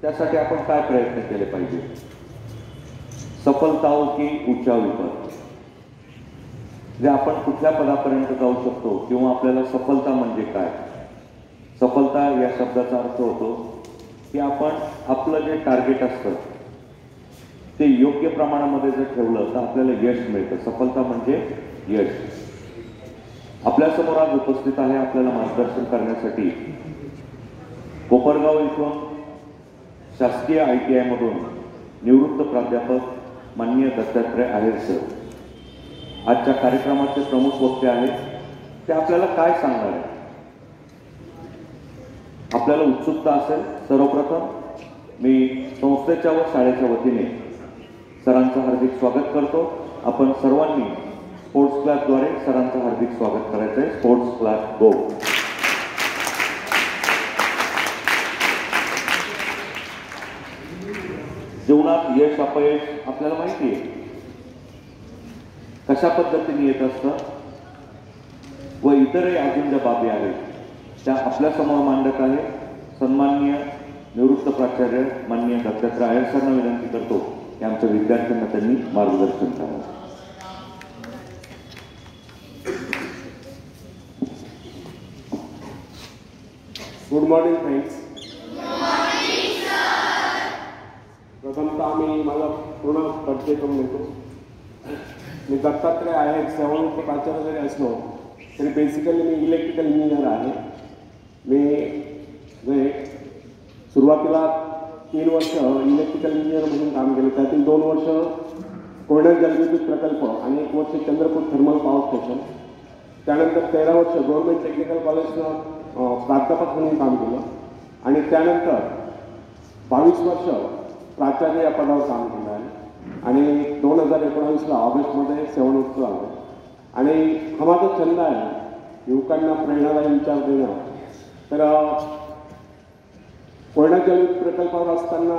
त्यासाठी आपण काय प्रयत्न केले पाहिजे? सफलता हो की उंचावी पर, जे आपण कुठल्या पदापर्यंत जाऊ शकतो किंवा आपल्याला सफलता म्हणजे काय? सफलता या शब्दाचा अर्थ होतो की आपण आपलं जे टार्गेट असतं ते योग्य प्रमाणामध्ये जर ठेवलं तर आपल्याला यश मिळतं. सफलता म्हणजे यश. आपल्यासमोर आज उपस्थित आहे आपल्याला मार्गदर्शन करण्यासाठी कोपरगाव इथून शासकीय ITI मधून निवृत्त प्राध्यापक माननीय दत्तात्रय आहेर सर. आजच्या कार्यक्रमाचे प्रमुख वक्ते आहेत. ते आपल्याला काय सांगणार आहे? आपल्याला उत्सुकता असेल. सर्वप्रथम मी संस्थेच्या व शाळेच्या वतीने सरांचं हार्दिक स्वागत करतो. आपण सर्वांनी स्पोर्ट्स क्लासद्वारे सरांचं हार्दिक स्वागत करायचं आहे. स्पोर्ट्स क्लास गो. जीवनात यश अपयश आपल्याला माहिती आहे कशा पद्धतीने येत असतं व इतरही अजून ज्या बाबी आहेत त्या आपल्या समोर मांडत आहे सन्माननीय निवृत्त प्राचार्य माननीय दत्तात्रय आहेर सरांना विनंती करतो की आमच्या विद्यार्थ्यांना त्यांनी मार्गदर्शन करावं. Good morning friends. प्रथमतः मी माझा पूर्ण परिचय करून देतो. मी दत्तात्रय आहेर. सेवानिवृत्त प्राचार्य जरी असलो तरी बेसिकली मी इलेक्ट्रिकल इंजिनियर आहे. मी सुरुवातीला 3 वर्ष इलेक्ट्रिकल इंजिनियर म्हणून काम केलं. त्यातील 2 वर्ष कोयना जलविद्युत प्रकल्प आणि 1 वर्ष चंद्रपूर थर्मल पॉवर स्टेशन. त्यानंतर 13 वर्ष गव्हर्नमेंट टेक्निकल कॉलेजनं प्राध्यापक म्हणून काम केलं आणि त्यानंतर 22 वर्ष प्राचार्य या पदावर काम केलं आहे आणि 2019ला ऑगस्टमध्ये सेवानिवृत्त झालो. आणि हा माझा छंद आहे युवकांना प्रेरणादायी विचार देणं. तर कोयना जलविद्युत प्रकल्पावर असताना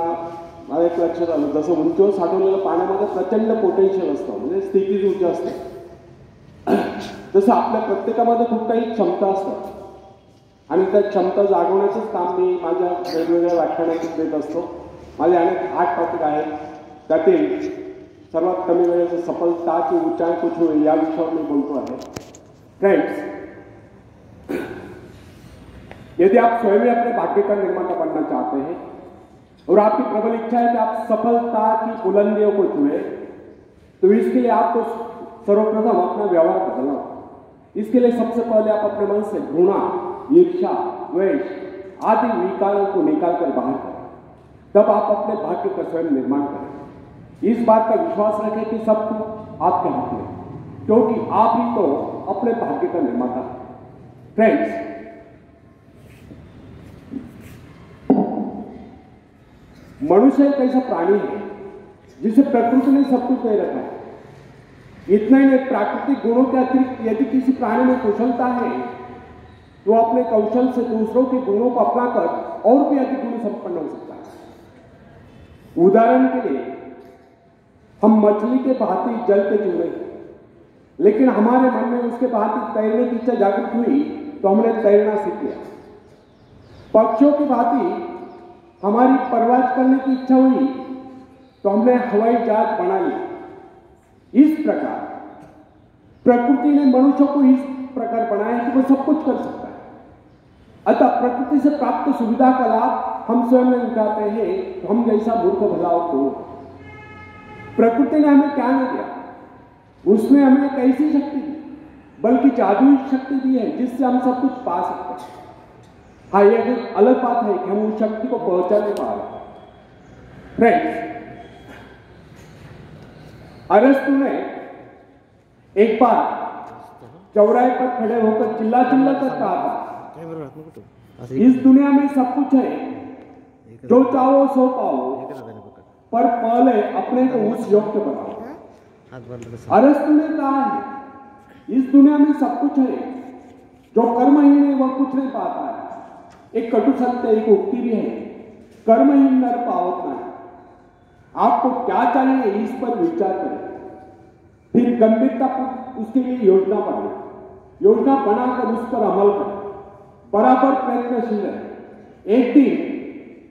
मला एक लक्षात आलं, जसं उंचीवर साठवलेलं पाण्यामध्ये प्रचंड पोटेन्शियल असतं, म्हणजे स्थितीज ऊर्जा असते, तसं आपल्या प्रत्येकामध्ये खूप काही क्षमता असतात आणि त्या क्षमता जागवण्याचंच काम मी माझ्या वेगवेगळ्या व्याख्यानातून देत असतो. माझे अनेक 8 टॉपिक आहेत. त्यातील सर्वात कमी वेळेचं सफलता की ऊंचाई कुछ हुई या विषयावर मैं बोलतो है. फ्रेंड्स, यदि आप स्वयं ही अपने भाग्य का निर्माता बनना चाहते हैं और आपकी प्रबल इच्छा है कि आप सफलता की बुलंदियों को छुए, तो इसके लिए आपको सर्वप्रथम अपना व्यवहार बदलना होगा. इसके लिए सबसे पहले आप अपने मन से घृणा, ईर्ष्या, द्वेष आदि विकारों को निकाल कर बाहर करें. तब आप अपने भाग्य का स्वयं निर्माण करें. इस बात का विश्वास रखें कि सब कुछ आपके हाथ में, क्योंकि आप ही तो अपने भाग्य का निर्माता हैं. फ्रेंड्स, मनुष्य एक ऐसा प्राणी है जिसे प्रकृति ने सब कुछ दे रखा है. इतना ही नहीं, प्राकृतिक गुणों के अतिरिक्त यदि किसी प्राणी में कुशलता है तो अपने कौशल से दूसरों के गुणों को अपनाकर और भी अधिक गुण संपन्न हो सकता है. उदाहरण के लिए हम मछली के भांति जल पे जुड़े, लेकिन हमारे मन में उसके भांति तैरने की इच्छा जागृत हुई तो हमने तैरना सीख लिया. पक्षियों की भांति हमारी परवाज करने की इच्छा हुई तो हमने हवाई जहाज बना लिया. इस प्रकार प्रकृति ने मनुष्य को इस प्रकार बनाया कि वो सब कुछ कर सकता है. अतः प्रकृति से प्राप्त सुविधा का लाभ हम स्वयं नहीं उठाते हैं तो हम जैसा मूर्ख भला और क्रूर. प्रकृति ने हमें क्या नहीं दिया? उसने हमें एक ऐसी शक्ति दी, बल्कि जादुई शक्ति दी है जिससे हम सब कुछ पा सकते हैं. हाँ, यह एक अलग बात है कि हम उस शक्ति को पहुंचा नहीं पा रहे. फ्रेंड्स, अरस्तु ने एक बार चौराहे पर खड़े होकर चिल्ला चिल्ला कर कहा था, इस दुनिया में सब कुछ है, जो चाहो सो पाओ, पर पहले अपने को उस योग्य बनाओ. अरस्तु ने कहा है, इस दुनिया में सब कुछ है, जो कर्महीन है वह कुछ नहीं पाता है. एक कटु सत्य एक उक्ति भी है, कर्महीन नर पावत नहीं. आपको क्या चाहिए इस पर विचार करें, फिर गंभीरता उसके लिए योजना बनाए, योजना बनाकर उस पर अमल करें, बराबर प्रयत्नशील है. एक दिन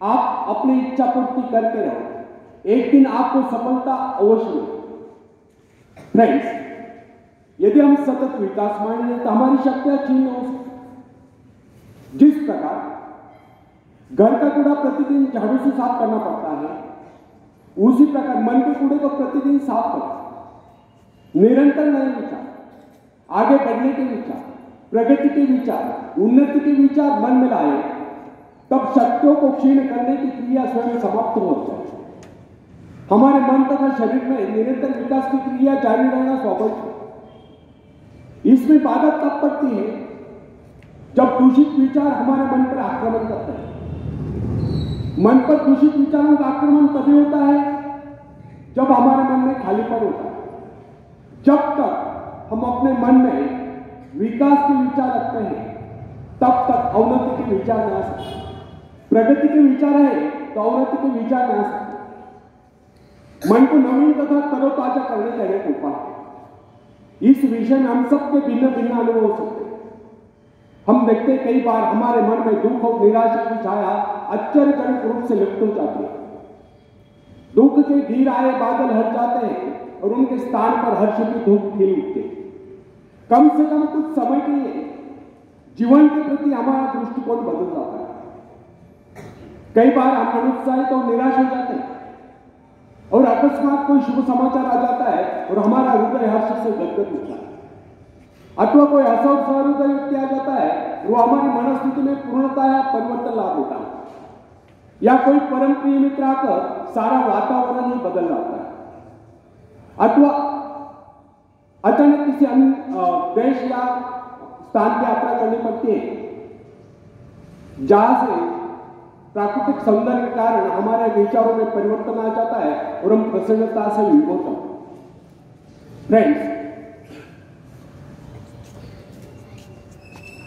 आप अपनी इच्छा पूर्ति करते रहो, एक दिन आपको सफलता अवश्य मिलेगी। फ्रेंड्स, यदि हम सतत विकास मानेंगे तो हमारी शक्तियां क्षीण हो सकती। जिस प्रकार घर का कूड़ा प्रतिदिन झाड़ू से साफ करना पड़ता है, उसी प्रकार मन के कूड़े को प्रतिदिन साफ करो। निरंतर नए विचार, आगे बढ़ने के विचार, प्रगति के विचार, उन्नति के विचार मन में लाए, तब शक्तियों को क्षीण करने की क्रिया स्वयं समाप्त हो जाए। हमारे मन तथा शरीर में निरंतर विकास की क्रिया जारी रहना स्वाभाविक है। इसमें बाधा तब पड़ती है जब दूषित विचार हमारे मन पर आक्रमण करते हैं। मन पर दूषित विचारों का आक्रमण तभी होता है जब हमारे मन में खालीपन होता है। जब तक हम अपने मन में विकास के विचार रखते हैं, तब तक अवनति के विचार न आ सकते। प्रगति के विचार है तो अवनति के विचार न आ सकते। मन को नवीन तथा तरोताजा करने का एक उपाय। इस विषय में हम सबके भिन्न भिन्न अनुभव हो सकते हैं। हम देखते हैं कई बार हमारे मन में दुख और निराशा की छाया आश्चर्यजनक रूप से लिप्त हो जाती है। दुख के घिर आए बादल हट जाते हैं और उनके स्थान पर हर्ष की धूप खिल उठते हैं। कम से कम कुछ समय के लिए जीवन के प्रति हमारा दृष्टिकोण बदल जाता है। कई बार हम अनुत्साहित और निराश हो जाते हैं और अकस्मात कोई शुभ समाचार आ जाता है और हमारा हृदय हर्ष से गदगद उठता है। अथवा कोई असौर सहृदय व्यक्ति आ जाता है, वो हमारी मनस्थिति में पूर्णतः परिवर्तन ला देता है। या कोई परम प्रिय मित्र आकर सारा वातावरण ही बदल जाता है। अथवा अचानक किसी अन्य देश या स्थान की यात्रा करनी पड़ती है, जहां से प्राकृतिक सौंदर्य के कारण हमारे विचारों में परिवर्तन आ जाता है और हम प्रसन्नता से विभोर होते हैं। फ्रेंड्स,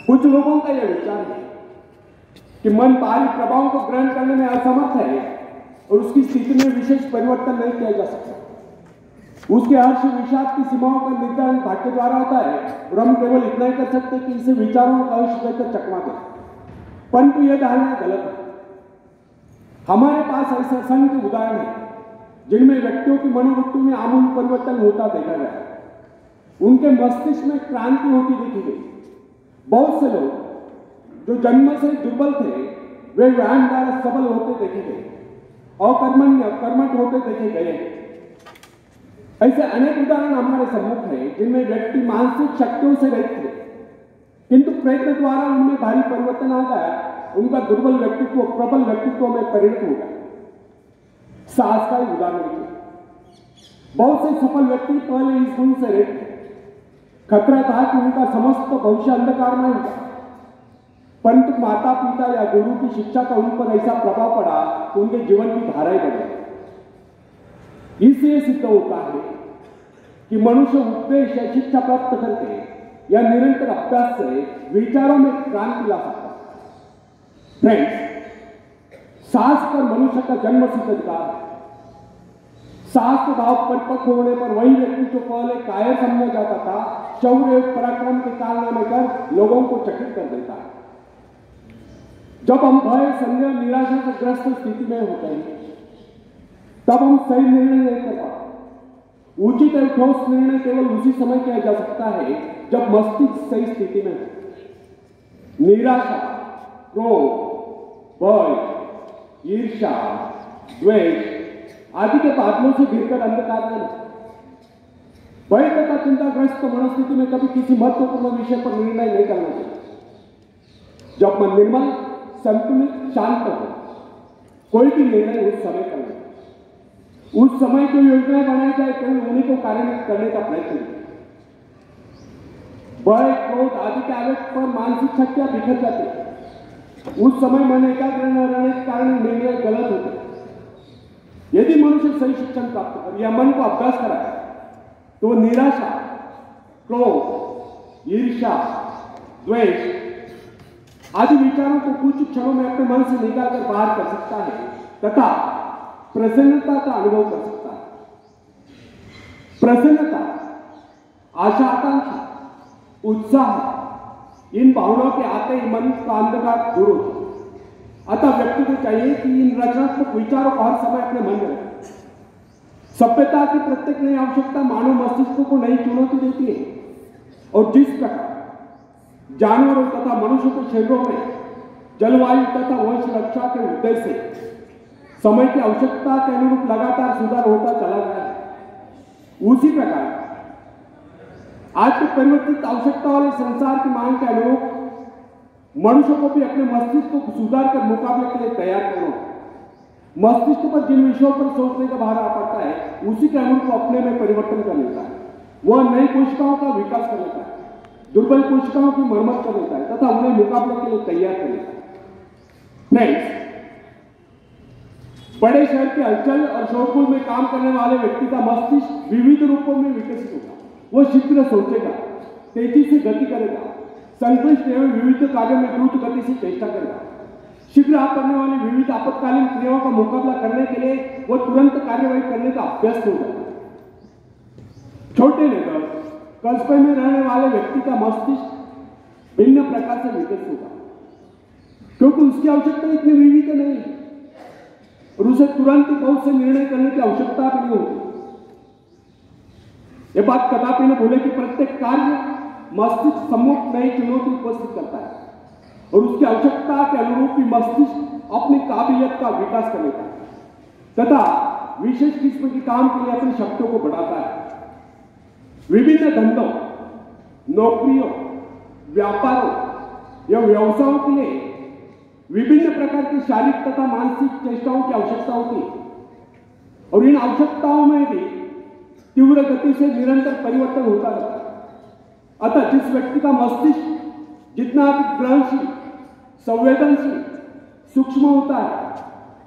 कुछ लोगों का यह विचार है कि मन बाहरी प्रभावों को ग्रहण करने में असमर्थ है और उसकी स्थिति में विशेष परिवर्तन नहीं किया जा सकता। उसके हर्ष विषाद की सीमाओं का निर्धारण भाग्य द्वारा होता है और हम केवल इतना ही कर सकते कि इसे विचारों का हर्ष देकर चकमा दें। परंतु यह धारणा गलत है। हमारे पास ऐसे असंख्य उदाहरण हैं जिनमें व्यक्तियों की मनोवृत्ति में आमूल परिवर्तन होता देखा गया। उनके मस्तिष्क में क्रांति होती देखी गई। बहुत से लोग जो जन्म से दुर्बल थे, वे व्यायाम द्वारा सबल होते देखे गए, अकर्मण्य कर्मठ होते देखे गए। ऐसे अनेक उदाहरण हमारे सम्मुख हैं जिनमें व्यक्ति मानसिक शक्तियों से रहित थे, किंतु प्रयत्न द्वारा उनमें भारी परिवर्तन आ गया। उनका दुर्बल व्यक्तित्व प्रबल व्यक्तित्व में परिणत हो गया। साहस का उदाहरण है। बहुत से सफल व्यक्ति पहले इस गुण से रहित थे। खतरा था कि उनका समस्त भविष्य अंधकार में होगा, परंतु माता पिता या गुरु की शिक्षा का उन पर ऐसा प्रभाव पड़ा कि उनके जीवन की धाराएं बदली। इससे सिद्ध होता है कि मनुष्य उपदेश या शिक्षा प्राप्त करके या निरंतर अभ्यास से विचारों में क्रांति ला सकता है। फ्रेंड्स, साहस पर मनुष्य का जन्म सिद्ध अधिकार है। साहस के भाव परिपक्व होने पर वही व्यक्ति जो पहले कायर समझा जाता था, शौर्य पराक्रम के कारनामे कर लोगों को चकित कर देता है। जब हम भय, संदेह, निराशा से ग्रस्त स्थिति में होते हैं, तब हम सही निर्णय नहीं कर पाते। उचित और ठोस निर्णय केवल उसी समय किया जा सकता है जब मस्तिष्क सही स्थिति में हो। निराशा, क्रोध, भय, ईर्ष्या, द्वेष आदि के बादलों से घिरकर अंधकार में भय तथा चिंताग्रस्त मनस्थिति में कभी किसी महत्वपूर्ण विषय पर निर्णय नहीं करना चाहिए। जब मन निर्मल, संतुलित, शांत हो, कोई भी निर्णय उस समय करना, उस समय जो योजनाएं बनाई जाए केवल उन्हीं को कार्यान्वित करने का प्रयत्न करें। भय, क्रोध आदि के आवेश पर मानसिक शक्तियां बिखर जाती है। उस समय मन एकाग्र न रहने के कारण निर्णय गलत होते हैं। यदि मनुष्य सही शिक्षण प्राप्त करे या मन को अभ्यास कराए तो निराशा, क्रोध, ईर्ष्या, द्वेष आदि विचारों को कुछ क्षणों में अपने मन से निकालकर बाहर कर सकता है तथा प्रसन्नता का अनुभव कर सकता है। प्रसन्नता, आशा, आकांक्षा, उत्साह इन भावनाओं के आते ही मन का अंधकार दूर हो जाता है। अतः व्यक्ति को चाहिए कि इन रचनात्मक विचारों को हर समय अपने मन में रखें। सभ्यता की प्रत्येक नई आवश्यकता मानव मस्तिष्क को नई चुनौती देती है, और जिस प्रकार जानवरों तथा मनुष्यों के शरीरों में जलवायु तथा वंश रक्षा के उद्देश्य से समय की आवश्यकता के अनुरूप लगातार सुधार होता चला गया है, उसी प्रकार आज के परिवर्तित आवश्यकता वाले संसार की मांग के अनुरूप मनुष्य को भी अपने मस्तिष्क को सुधार कर मुकाबले के लिए तैयार करो। मस्तिष्क पर जिन विषयों पर सोचने का भार आ पड़ता है, उसी के अनुरूप अपने में परिवर्तन कर लेता है। वह नई कोशिकाओं का विकास कर लेता है, दुर्बल कोशिकाओं की मरम्मत कर लेता है तथा उन्हें मुकाबले के लिए तैयार कर लेता है। फ्रेंड्स, बड़े शहर के हलचल और शोरगुल में काम करने वाले व्यक्ति का मस्तिष्क विविध रूपों में विकसित होगा। वह शीघ्र सोचेगा, तेजी से गति करेगा, संक्लिष्ट एवं विविध कार्यों में द्रुत गति से चेष्टा करेगा। शीघ्र आप करने वाली विविध आपातकालीन क्रियाओं का मुकाबला करने के लिए वह तुरंत कार्यवाही करने का अभ्यस्त हो जाता है। छोटे लेकर कस्बे में रहने वाले व्यक्ति का मस्तिष्क भिन्न प्रकार से विकसित होगा, क्योंकि उसकी आवश्यकता इतनी विविध नहीं है और उसे तुरंत बहुत से निर्णय करने की आवश्यकता भी नहीं होती। यह बात कदापि न भूले कि प्रत्येक कार्य मस्तिष्क सम्मुख नई चुनौती उपस्थित करता है और उसकी आवश्यकता के अनुरूप ही मस्तिष्क अपनी काबिलियत का विकास कर लेता है तथा विशेष किस्म के काम के लिए अपनी शक्तियों को बढ़ाता है। विभिन्न धंधों, नौकरियों, व्यापारों या व्यवसायों के लिए विभिन्न प्रकार की शारीरिक तथा मानसिक चेष्टाओं की आवश्यकता होती है और इन आवश्यकताओं में भी तीव्र गति से निरंतर परिवर्तन होता रहता है। अतः जिस व्यक्ति का मस्तिष्क जितना अधिक ग्रहणशील, संवेदनशील, सूक्ष्म होता है,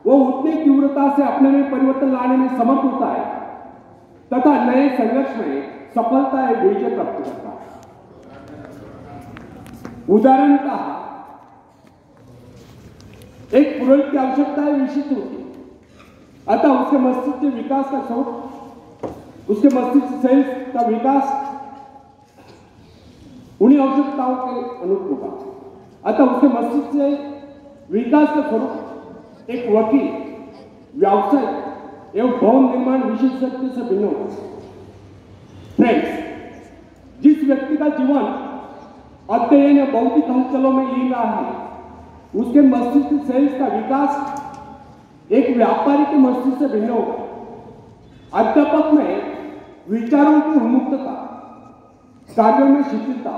वह उतनी तीव्रता से अपने में परिवर्तन लाने में समर्थ होता है तथा नए संघर्ष में सफलता या विजय प्राप्त करता है। उदाहरणतः एक पुरोहित की आवश्यकताएं विशिष्ट होती है, अतः उसके मस्तिष्क के विकास का स्वरूप, उसके मस्तिष्क सेल्स का विकास उन्हीं आवश्यकताओं के अनुरूप होगा। अतः उसके मस्तिष्क से विकास का स्वरूप एक वकील, व्यावसायिक एवं भवन निर्माण विशेषज्ञ से भिन्न होगा। फ्रेंड्स, जिस व्यक्ति का जीवन अध्ययन या बौद्धिक हलचलों में लीन रहा है, उसके मस्तिष्क सेल्स का विकास एक व्यापारी के मस्तिष्क से भिन्न होगा। अध्यापक में विचारों की उन्मुक्तता, कार्यों में शिथिलता,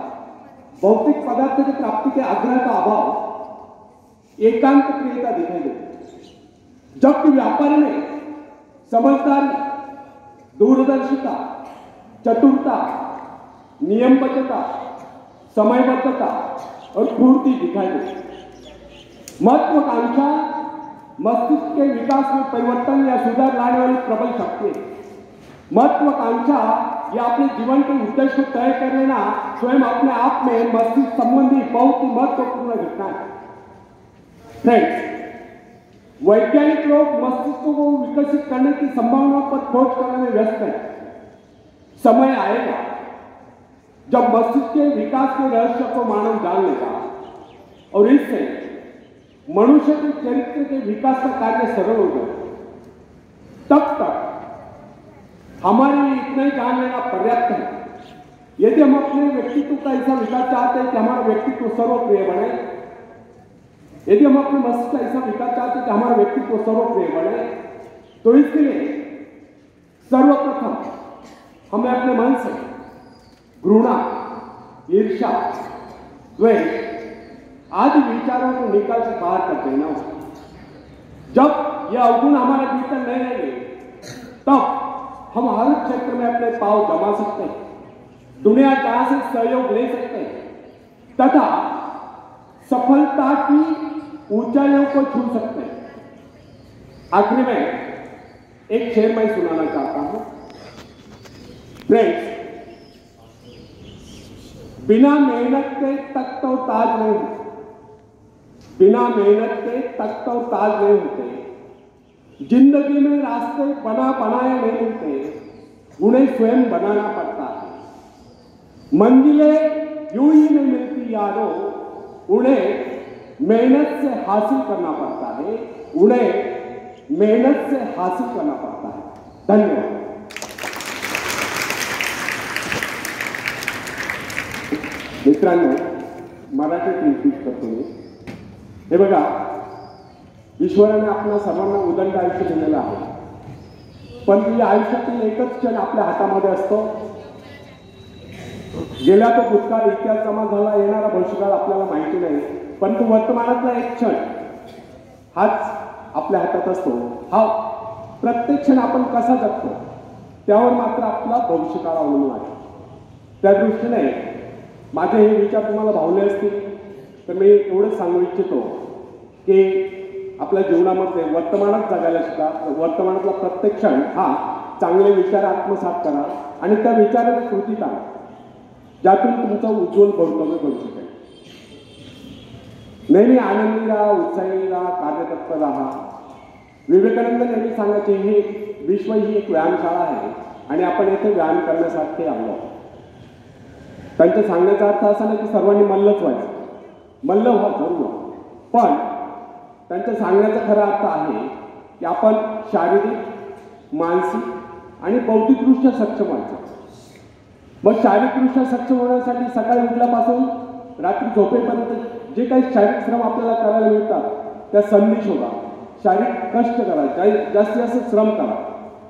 भौतिक पदार्थ की प्राप्ति के आग्रह का अभाव, एकांत प्रियता दिखाई देती। जबकि व्यापारी में समझदारी, दूरदर्शिता, चतुरता, नियमबद्धता, समयबद्धता और फूर्ति दिखाई देती। महत्वाकांक्षा मस्तिष्क के विकास में परिवर्तन या सुधार लाने वाली प्रबल शक्ति है। महत्वाकांक्षा या अपने जीवन के उद्देश्य को तय कर लेना स्वयं अपने आप में मस्तिष्क संबंधी बहुत ही महत्वपूर्ण घटना है। फ्रेंड्स, वैज्ञानिक लोग मस्तिष्क को विकसित करने की संभावनाओं पर खोज करने में व्यस्त हैं। समय आएगा जब मस्तिष्क के विकास के रहस्य को मानव जान लेगा और इससे मनुष्य के चरित्र के विकास का कार्य सरल हो जाएगा। तब तक हमारे लिए इतना ही जान लेना पर्याप्त है। यदि हम अपने व्यक्तित्व का ऐसा विकास चाहते हैं कि हमारा व्यक्तित्व सर्वप्रिय बने, यदि हम अपने मस्तिष्क का ऐसा विकास चाहते हैं कि हमारा व्यक्तित्व सर्वप्रिय बने, तो इसके लिए सर्वप्रथम हमें अपने मन से घृणा, ईर्ष्या, द्वेष आदि विचारों को निकाल कर बाहर कर देना होगा। जब यह अवगुण हमारे भीतर नहीं रहेंगे, तब हम हर क्षेत्र में अपने पांव जमा सकते हैं, दुनिया जहां से सहयोग ले सकते हैं तथा सफलता की ऊंचाइयों को छू सकते हैं। आखिरी में एक शेर मैं सुनाना चाहता हूं। फ्रेंड्स, बिना मेहनत के तख्त और ताज नहीं होते, बिना मेहनत के तख्त और ताज नहीं होते, जिंदगी में रास्ते बना बनाए नहीं मिलते, उन्हें स्वयं बनाना पड़ता है। मंजिलें यूं ही नहीं मिलती यारों, उन्हें मेहनत से हासिल करना पड़ता है, उन्हें मेहनत से हासिल करना पड़ता है। धन्यवाद। मित्रांनो, मराठीत रिपीट करतो मी। हे बघा, ईश्वराने आपल्या सर्वांना उदंड आयुष्य दिलेलं आहे, पण या आयुष्यातील एकच क्षण आपल्या हातामध्ये असतो। गेला तो भूतकाळ, इतिहास जमा झाला, येणारा भविष्यकाळ आपल्याला माहिती नाही, परंतु वर्तमानातला एक क्षण हाच आपल्या हातात असतो। हा प्रत्येक क्षण आपण कसा जगतो त्यावर मात्र आपला भविष्यकाळ अवलंबून आहे। त्या दृष्टीने माझे हे विचार तुम्हाला भावले असतील तर मी एवढंच सांगू इच्छितो की आपल्या जीवनामध्ये वर्तमानात जगायला शिका। वर्तमानातला प्रत्येक क्षण हा चांगले विचार आत्मसात करा आणि त्या विचाराला कृतीत आणा, ज्यातून तुमचं उज्ज्वल भवितव्य घडू शकेल। नेहमी आनंदी राहा, उत्साही राहा, कार्यतत्पर राहा। विवेकानंद नेहमी सांगायचे, हे विश्व ही एक व्यायामशाळा आहे आणि आपण येथे व्यायाम करण्यासाठी आलो आहोत। त्यांच्या सांगण्याचा अर्थ असा नाही की सर्वांनी मल्लच व्हायचं, मल्ल व्हा जरूर, पण त्यांच्या सांगण्याचा खरा अर्थ आहे की आपण शारीरिक, मानसिक आणि बौद्धिकदृष्ट्या सक्षम व्हायचं। मग शारीरिकदृष्ट्या सक्षम होण्यासाठी सकाळी उठल्यापासून रात्री झोपेपर्यंत जे काही शारीरिक श्रम आपल्याला करायला मिळतात त्या संधी शोधा, शारीरिक कष्ट करा, जास्तीत जास्त श्रम करा।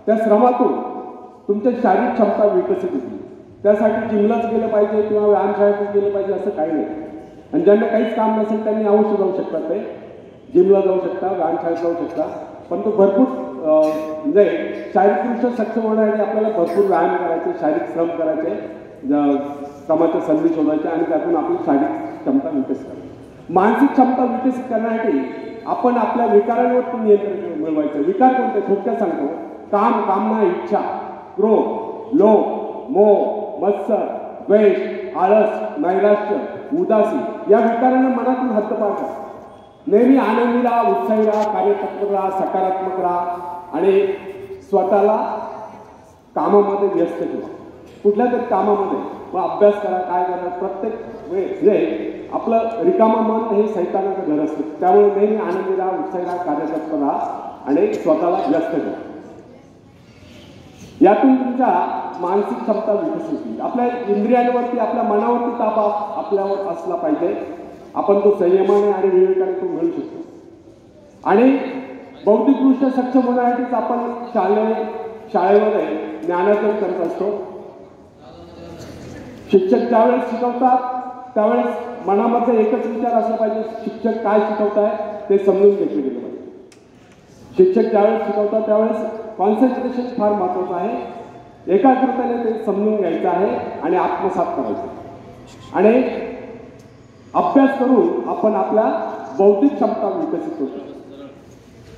त्या श्रमातून तुमच्या शारीरिक क्षमता विकसित होतील। त्यासाठी जिमलाच गेलं पाहिजे किंवा व्यायामशाळेतच गेलं पाहिजे असं काही नाही। आणि ज्यांना काहीच काम नसेल त्यांनी अवश्य जाऊ शकतात, ते जिमला जाऊ शकता, व्यायामशाळेत जाऊ शकता, पण तो भरपूर म्हणजे शारीरिकदृष्ट्या सक्षम होण्यासाठी आपल्याला भरपूर व्यायाम करायचे, शारीरिक श्रम करायचे, श्रमाच्या संधी शोधायच्या आणि त्यातून आपली शारीरिक क्षमता विकसित करायची। मानसिक क्षमता विकसित करण्यासाठी आपण आपल्या विकारांवर नियंत्रण मिळवायचं। विकार कोणते? थोडक्यात सांगतो, काम, कामना, इच्छा, क्रोध, लोभ, मोह, मत्सर, द्वेष, आळस, नैराश्य, उदासी या विकारांना मनातून हद्दपार करा। नेहमी आनंदी राहा, उत्साही राहा, कार्यतत्पर राहा, सकारात्मक राहा आणि स्वतःला कामामध्ये व्यस्त ठेवा, कुठल्या तरी कामामध्ये। मग अभ्यास करा, काय करा, प्रत्येक वेळेस आपलं रिकामं मन हे सैतानाचं घर असतं। त्यामुळे नेहमी आनंदी राहा, उत्साही राहा, कार्यतत्पर राहा आणि स्वतःला व्यस्त ठेवा। यातून तुमच्या मानसिक क्षमता विकसित होईल। आपल्या इंद्रियांवरती, आपल्या मनावरती ताबा आपल्यावर असला पाहिजे। आपण तो संयमाने आणि विवेकाने तो मिळू शकतो। आणि बौद्धिकदृष्ट्या सक्षम होण्यासाठीच आपण शाळेमध्ये ज्ञानार्जन करत असतो। शिक्षक ज्यावेळेस शिकवतात त्यावेळेस मनामध्ये एकच विचार असला पाहिजे, शिक्षक काय शिकवताय ते समजून घेतले गेले पाहिजे। शिक्षक ज्यावेळेस शिकवतात त्यावेळेस कॉन्सन्ट्रेशन फार महत्त्वाचं आहे। एकाग्रतेने ते समजून घ्यायचं आहे आणि आत्मसात करायचं आणि अभ्यास करून आपण आपल्या बौद्धिक क्षमता विकसित होतो।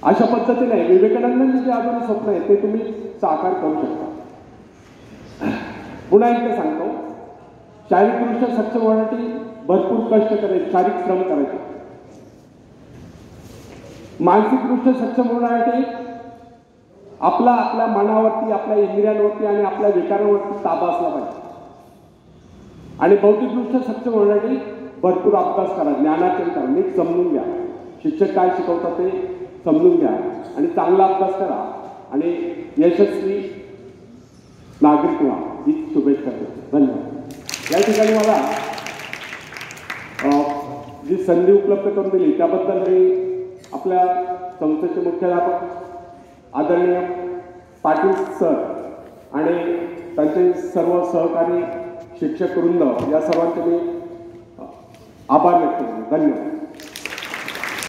अशा पद्धतीने विवेकानंदांचे जे अजून स्वप्न आहे ते तुम्ही साकार करू शकता। पुन्हा एकदा सांगतो, शारीरिकदृष्ट्या सक्षम होण्यासाठी भरपूर कष्ट करायचे, शारीरिक श्रम करायचे। मानसिकदृष्ट्या सक्षम होण्यासाठी आपल्या मनावरती, आपल्या इंद्रियांवरती आणि आपल्या विकारांवरती ताबा असला पाहिजे। आणि बौद्धिकदृष्ट्या सक्षम होण्यासाठी भरपूर अभ्यास करा, ज्ञानार्जन करा, नीट समजून घ्या, शिक्षक काय शिकवतात ते समजून घ्या आणि चांगला अभ्यास करा आणि यशस्वी नागरिक व्हा ही शुभेच्छा करतो। धन्यवाद। या ठिकाणी मला जी संधी उपलब्ध करून दिली त्याबद्दल मी आपल्या संस्थेचे मुख्याध्यापक आदरणीय पाटील सर आणि त्यांचे सर्व सहकारी शिक्षक वृंद या सर्वांचे मी आभार व्यक्त करतो। धन्यवाद।